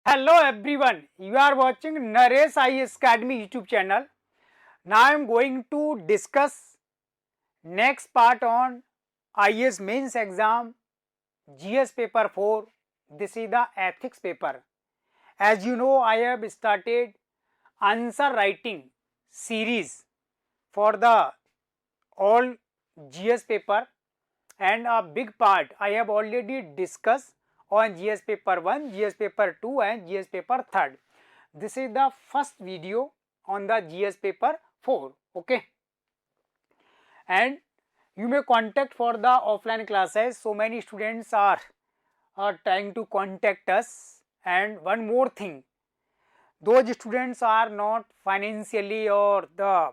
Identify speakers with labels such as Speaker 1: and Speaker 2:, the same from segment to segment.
Speaker 1: Hello everyone, you are watching Naresh IAS Academy YouTube channel. Now I am going to discuss next part on IAS mains exam GS paper 4. This is the ethics paper. As you know, I have started answer writing series for the all GS paper, and a big part I have already discussed on GS paper 1, GS paper 2 and GS paper 3. This is the first video on the GS paper 4, okay. And you may contact for the offline classes. So many students are trying to contact us. And one more thing, those students are not financially or the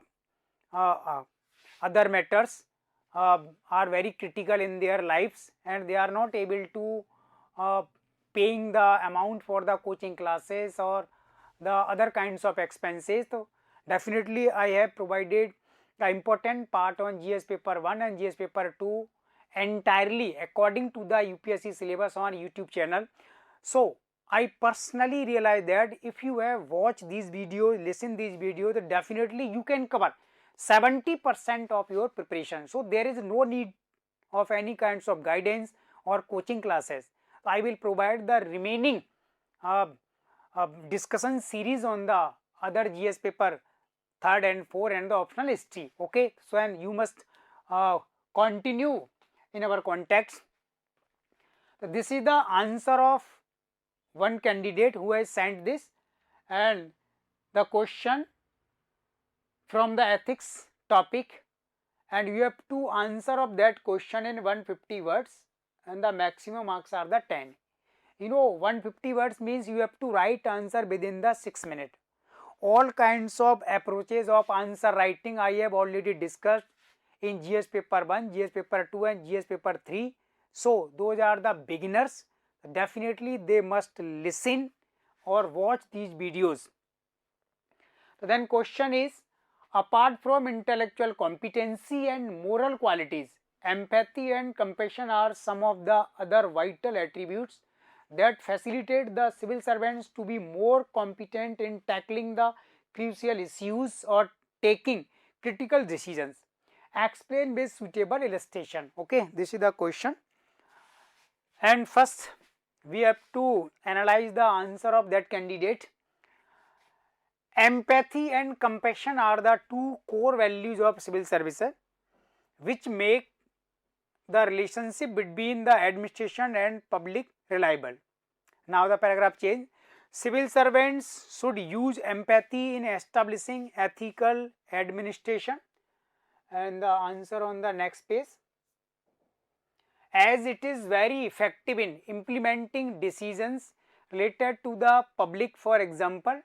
Speaker 1: other matters are very critical in their lives, and they are not able to paying the amount for the coaching classes or the other kinds of expenses. So definitely I have provided the important part on GS paper 1 and GS paper 2 entirely according to the UPSC syllabus on YouTube channel. So I personally realize that if you have watched these videos, listen these videos, then definitely you can cover 70% of your preparation. So there is no need of any kinds of guidance or coaching classes. I will provide the remaining discussion series on the other GS paper 3rd and 4 and the optional history. Okay, so and you must continue in our contacts. So this is the answer of one candidate who has sent this, and the question from the ethics topic, and you have to answer of that question in 150 words, and the maximum marks are the 10. You know, 150 words means you have to write answer within the 6 minutes. All kinds of approaches of answer writing I have already discussed in GS paper 1, GS paper 2 and GS paper 3. So those are the beginners. Definitely they must listen or watch these videos. So then question is, apart from intellectual competency and moral qualities, empathy and compassion are some of the other vital attributes that facilitate the civil servants to be more competent in tackling the crucial issues or taking critical decisions. Explain with suitable illustration. Okay, this is the question. And first we have to analyze the answer of that candidate. Empathy and compassion are the two core values of civil services which make the relationship between the administration and public reliable. Now the paragraph change. Civil servants should use empathy in establishing ethical administration, and the answer on the next page. As it is very effective in implementing decisions related to the public. For example,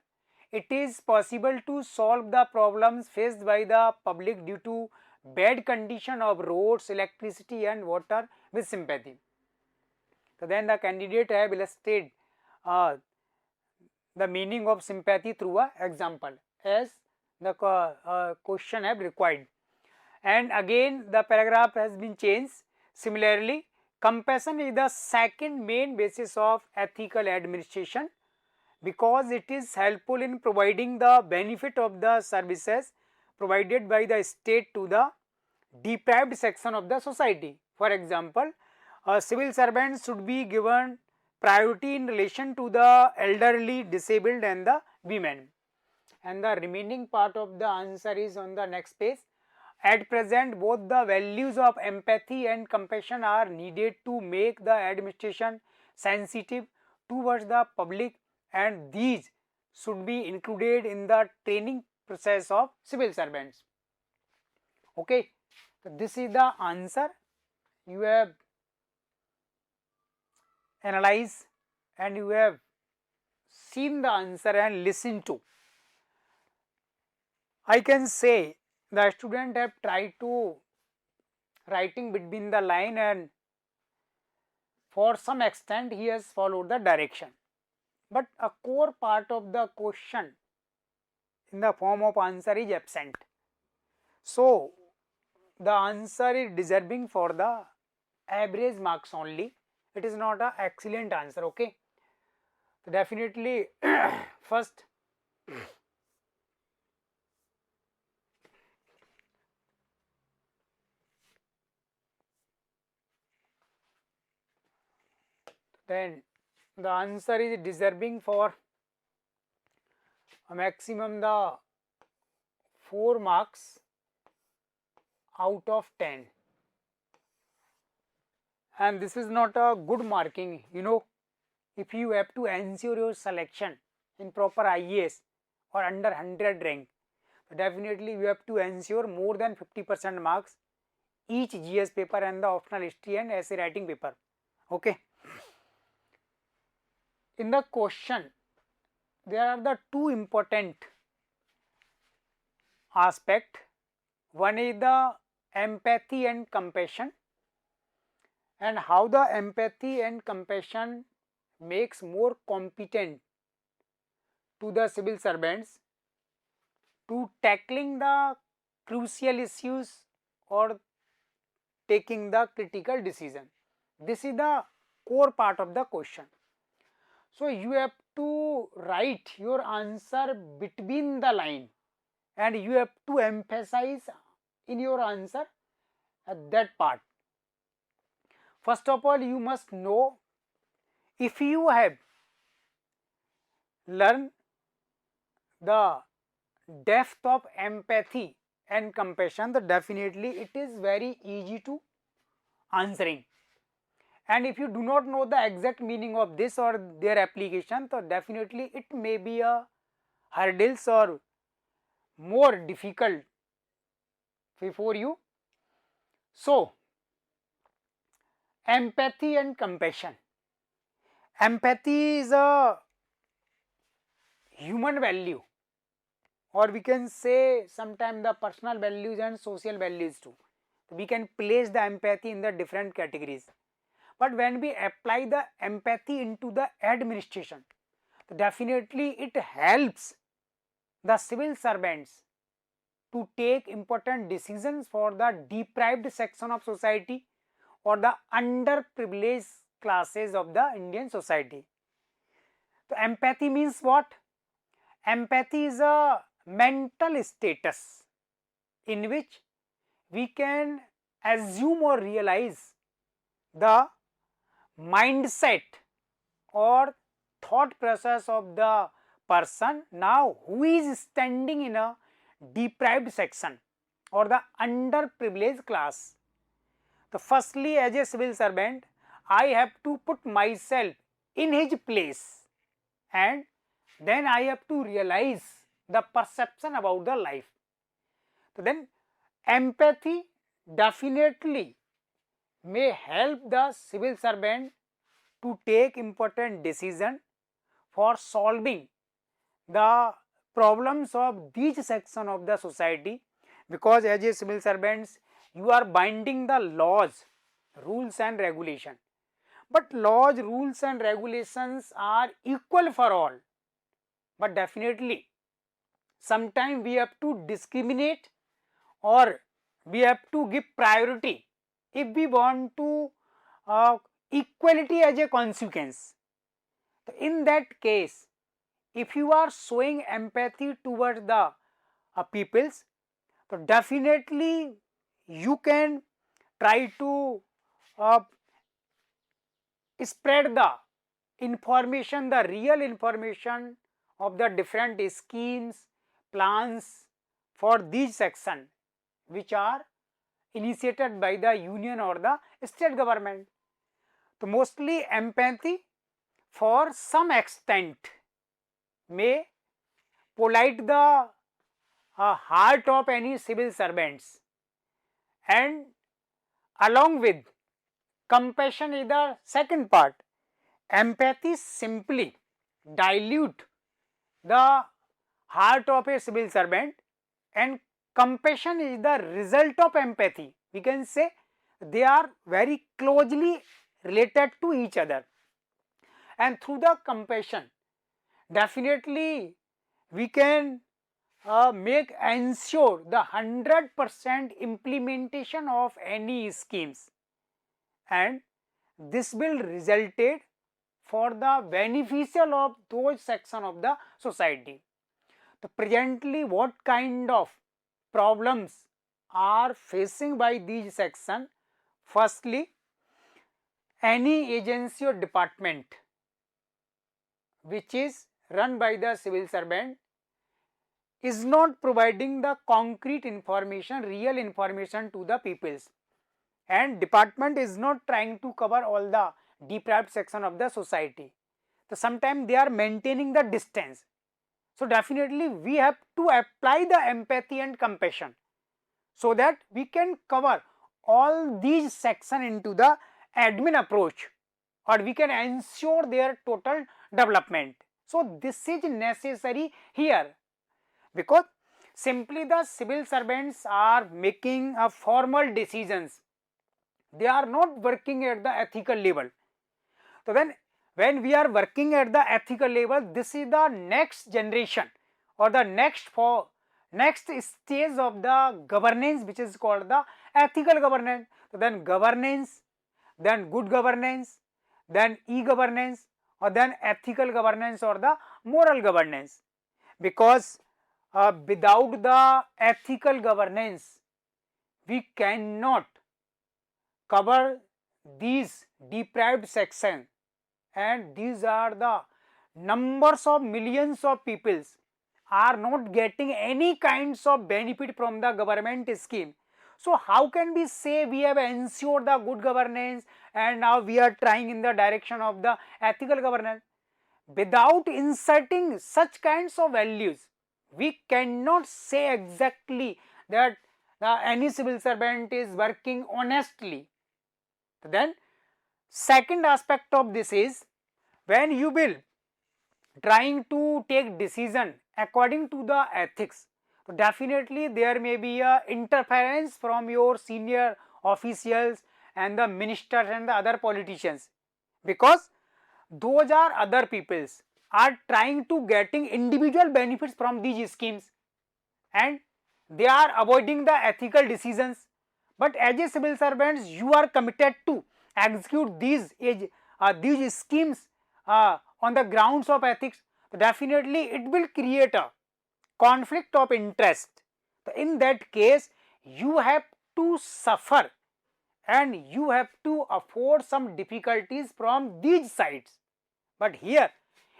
Speaker 1: it is possible to solve the problems faced by the public due to bad condition of roads, electricity and water with sympathy. So then the candidate have illustrated the meaning of sympathy through a example as the question have required. And again the paragraph has been changed. Similarly, compassion is the second main basis of ethical administration because it is helpful in providing the benefit of the services provided by the state to the deprived section of the society. For example, civil servants should be given priority in relation to the elderly, disabled and the women. And the remaining part of the answer is on the next page. At present, both the values of empathy and compassion are needed to make the administration sensitive towards the public, and these should be included in the training process of civil servants. Okay, so this is the answer. You have analyzed and you have seen the answer and listened to. I can say the student have tried to writing between the line, and for some extent he has followed the direction, but a core part of the question in the form of answer is absent. So the answer is deserving for the average marks only. It is not an excellent answer. Okay, So definitely first then the answer is deserving for a maximum the 4 marks out of 10, and this is not a good marking, you know. If you have to ensure your selection in proper IAS or under 100 rank, definitely you have to ensure more than 50% marks each GS paper and the optional history and essay writing paper. Okay. In the question, there are the two important aspect. One is the empathy and compassion, and how the empathy and compassion makes more competent to the civil servants to tackling the crucial issues or taking the critical decision. This is the core part of the question. So you have to write your answer between the line, and you have to emphasize in your answer that part. First of all, you must know, if you have learned the depth of empathy and compassion, then definitely it is very easy to answering. And if you do not know the exact meaning of this or their application, so definitely it may be a hurdles or more difficult for you. So empathy and compassion. Empathy is a human value, or we can say sometimes the personal values and social values too. We can place the empathy in the different categories. But when we apply the empathy into the administration, definitely it helps the civil servants to take important decisions for the deprived section of society or the underprivileged classes of the Indian society. So empathy means what? Empathy is a mental status in which we can assume or realize the mindset or thought process of the person now who is standing in a deprived section or the underprivileged class. So firstly, as a civil servant, I have to put myself in his place, and then I have to realize the perception about the life. So then empathy definitely may help the civil servant to take important decision for solving the problems of these section of the society, because as a civil servants you are binding the laws, rules and regulation. But laws, rules and regulations are equal for all, but definitely sometimes we have to discriminate or we have to give priority if we want to equality as a consequence. So in that case, if you are showing empathy towards the peoples, so definitely you can try to spread the information, the real information of the different schemes, plans for these section which are initiated by the union or the state government. So mostly empathy for some extent may polite the heart of any civil servants, and along with compassion is the second part. Empathy simply dilute the heart of a civil servant, and compassion is the result of empathy. We can say they are very closely related to each other, and through the compassion definitely we can make ensure the 100% implementation of any schemes, and this will resulted for the beneficial of those section of the society. So presently what kind of problems are facing by these section? Firstly, any agency or department which is run by the civil servant is not providing the concrete information, real information to the peoples, and department is not trying to cover all the deprived section of the society. So sometimes they are maintaining the distance. So definitely we have to apply the empathy and compassion so that we can cover all these section into the admin approach, or we can ensure their total development. So this is necessary here, because simply the civil servants are making a formal decisions, they are not working at the ethical level. So then when we are working at the ethical level, this is the next generation or the next stage of the governance, which is called the ethical governance. So then governance, then good governance, then e-governance, or then ethical governance or the moral governance. Because without the ethical governance, we cannot cover these deprived sections, and these are the numbers of millions of peoples are not getting any kinds of benefit from the government scheme. So how can we say we have ensured the good governance and now we are trying in the direction of the ethical governance? Without inserting such kinds of values, we cannot say exactly that any civil servant is working honestly. Then second aspect of this is, when you will trying to take decision according to the ethics, so definitely there may be a interference from your senior officials and the ministers and the other politicians, because those are other peoples are trying to getting individual benefits from these schemes, and they are avoiding the ethical decisions. But as a civil servants, you are committed to execute these schemes on the grounds of ethics. So definitely it will create a conflict of interest. So in that case, you have to suffer and you have to afford some difficulties from these sides. But here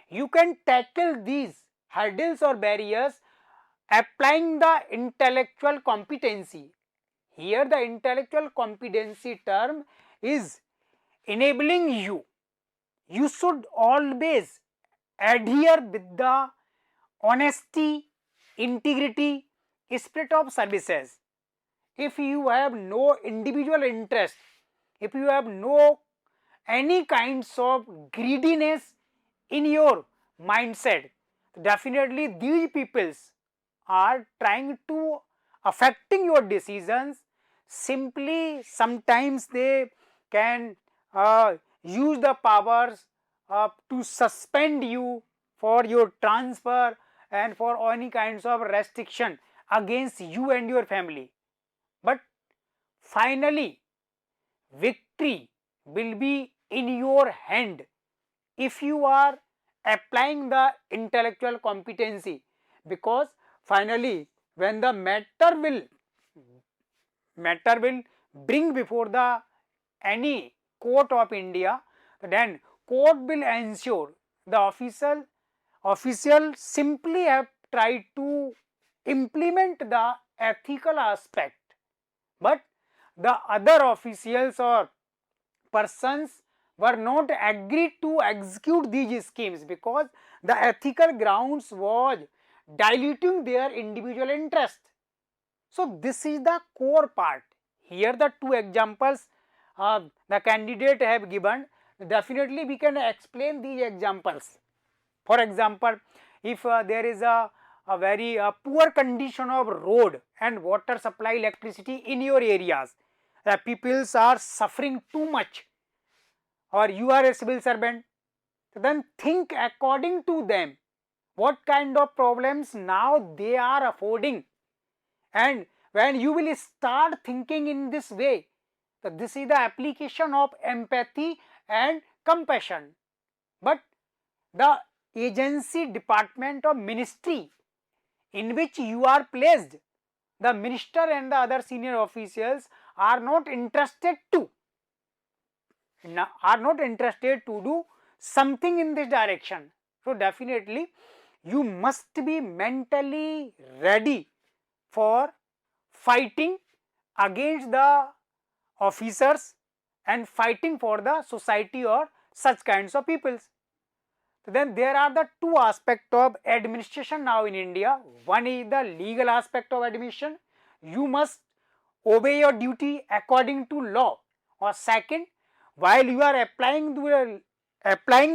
Speaker 1: you can tackle these hurdles or barriers applying the intellectual competency. Here the intellectual competency term is enabling you. You should always adhere with the honesty, integrity, spirit of services. If you have no individual interest, if you have no any kinds of greediness in your mindset, definitely these peoples are trying to affecting your decisions. Simply sometimes they can use the powers to suspend you for your transfer and for any kinds of restriction against you and your family. But finally victory will be in your hand if you are applying the intellectual competency, because finally when the matter will bring before the any court of India, then court will ensure the official simply have tried to implement the ethical aspect, but the other officials or persons were not agreed to execute these schemes because the ethical grounds was diluting their individual interest. So this is the core part. Here the two examples the candidate have given. Definitely we can explain these examples. For example, if there is a very poor condition of road and water supply, electricity in your areas, the peoples are suffering too much, or you are a civil servant, then think according to them what kind of problems now they are affording. And when you will start thinking in this way, so this is the application of empathy and compassion. but the agency, department or ministry in which you are placed, the minister and the other senior officials are not interested to do something in this direction. So definitely you must be mentally ready for fighting against the officers and fighting for the society or such kinds of peoples. So then there are the two aspects of administration now in India. One is the legal aspect of administration. You must obey your duty according to law. Or second, while you are applying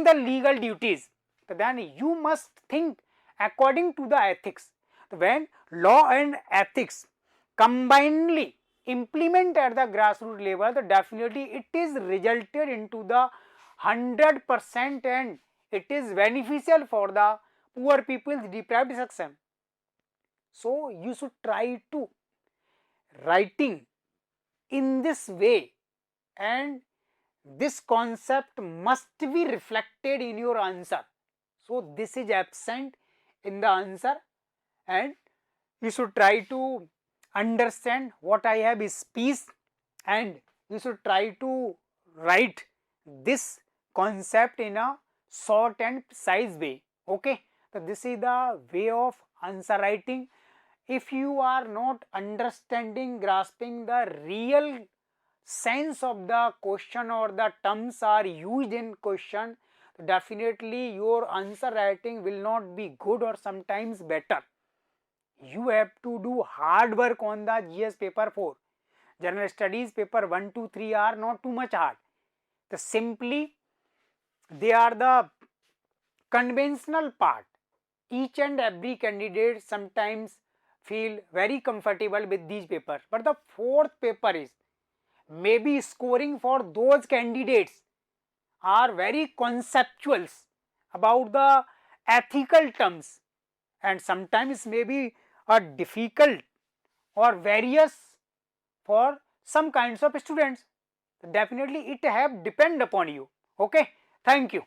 Speaker 1: the legal duties, then you must think according to the ethics. When law and ethics combinedly implement at the grassroots level, definitely it is resulted into the 100% and it is beneficial for the poor people's deprived section. So you should try to writing in this way, and this concept must be reflected in your answer. So this is absent in the answer, and you should try to understand what I have speech, and you should try to write this concept in a short and precise way. Okay, so this is the way of answer writing. If you are not understanding, grasping the real sense of the question or the terms are used in question, definitely your answer writing will not be good or sometimes better. You have to do hard work on the GS paper 4. General studies paper 1, 2, 3 are not too much hard. Simply they are the conventional part. Each and every candidate sometimes feel very comfortable with these papers, but the fourth paper is maybe scoring for those candidates are very conceptual about the ethical terms, and sometimes maybe a difficult or various for some kinds of students. Definitely it have depend upon you. Okay, thank you.